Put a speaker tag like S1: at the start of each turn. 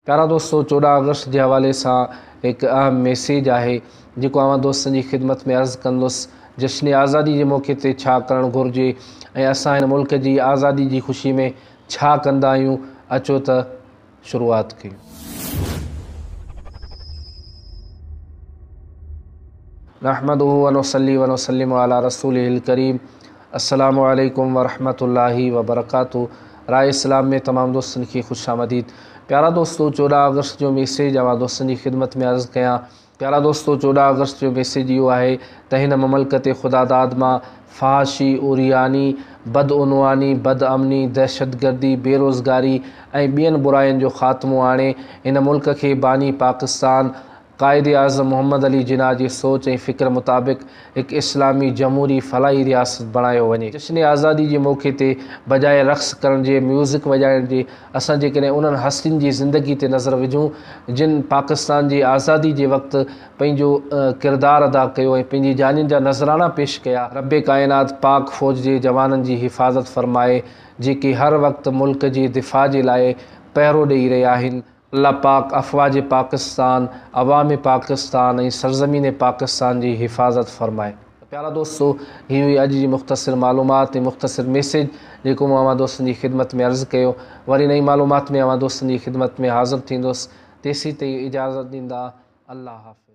S1: प्यारा दोस्तों, 14 अगस्त के हवाले से एक अहम मैसेज है जो आवां दोस्तन की खिदमत में अर्ज़ कंदुसि। जश्न आज़ादी के मौके ते छा करण घुर्जे ऐं असां हिन मुल्क की आज़ादी की खुशी में छा कंदा आहियूं। अचो त शुरुआत कयूं। नहमदुहु व नुसल्ली व नुसल्लिमु अला रसूलिहिल करीम। अस्सलामु अलैकुम व रहमतुल्लाहि व बरकातुहू। राय इस्लाम में तमाम दोस्तन की खुश आमदीद। प्यारा दोस्तों, 14 अगस्त जो मैसेज आवां दोस्तन की खिदमत में अर्ज़ कयां। प्यारा दोस्तों, 14 अगस्त जो मैसेज इहो है त हिन ममलकत खुदादाद मां फ़हाशी, उरियानी, बदउनवानी, बदअमनी, दहशतगर्दी, बेरोज़गारी ऐं ॿियनि बुराइयुनि जो ख़ात्मो आणे इन मुल्क के बानी पाकिस्तान क़ाइदे आज़म मोहम्मद अली जिन्ना की सोच और फ़िक्र मुताबिक एक इस्लामी जमहूरी फलाही रियासत बणायो वञे। जश्न आज़ादी के मौके ते बजाय रक़्स करण जे, म्यूज़िक वॼाइण जे, असां जेकॾहिं उन्हनि हस्तियुनि जी ज़िंदगी ते नज़र विझूं जिन पाकिस्तान की आज़ादी के वक़्त पंहिंजो किरदार अदा कयो ऐं पंहिंजी जानियुनि जा नज़राना पेश कया। रब्बे कायनात पाक फ़ौज के जवाननि की हिफ़ाज़त फ़रमाए जेके हर वक्त मुल्क के दिफ़ा के लाइ पहिरो ॾेई रहिया आहिनि। अल्लाह पाक अफ़वाज पाकिस्तान, अवाम पाकिस्तान और सरज़मीन पाकिस्तान की हिफ़ाज़त फ़रमाए। प्यारा दोस्तों, ही हुई अज की मुख़्तसर मालूमात मुख़्तसर मैसेज जो मैं आवां दोस्तन की खिदमत में अर्ज़ किया। वरी नई मालूमात में आवां दोस्तन की खिदमत में हाज़िर थींदुसि। तेसी ताईं इजाज़त ॾींदा। अल्लाह हाफ़िज़।